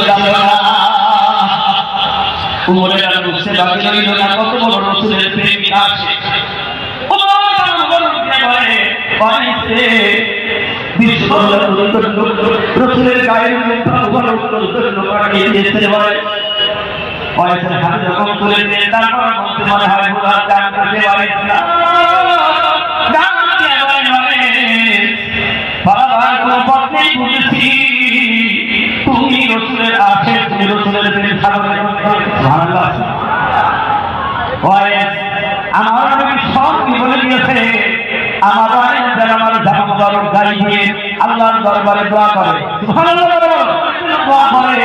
গেল না। উমরের আর বুঝতে বাকি রইল না কত বড় রাসূলের প্রেমিক আছে। রাসূলের গায়ের হাতে যখন তুলে দেন তারপর বলতে মনে হয় বুড়ার গান কাটে পারিস না, গান দিয়ে পত্নী বুঝেছি তুমি রাসূলের আছে, তুমি রাসূলের প্রেম সাগরে আমার নবী সব কি বলে দিয়েছে। আমার আমার জামা মুবারক গায়ে দিয়ে আল্লাহর দরবারে দোয়া করে, সুবহানাল্লাহ দোয়া করে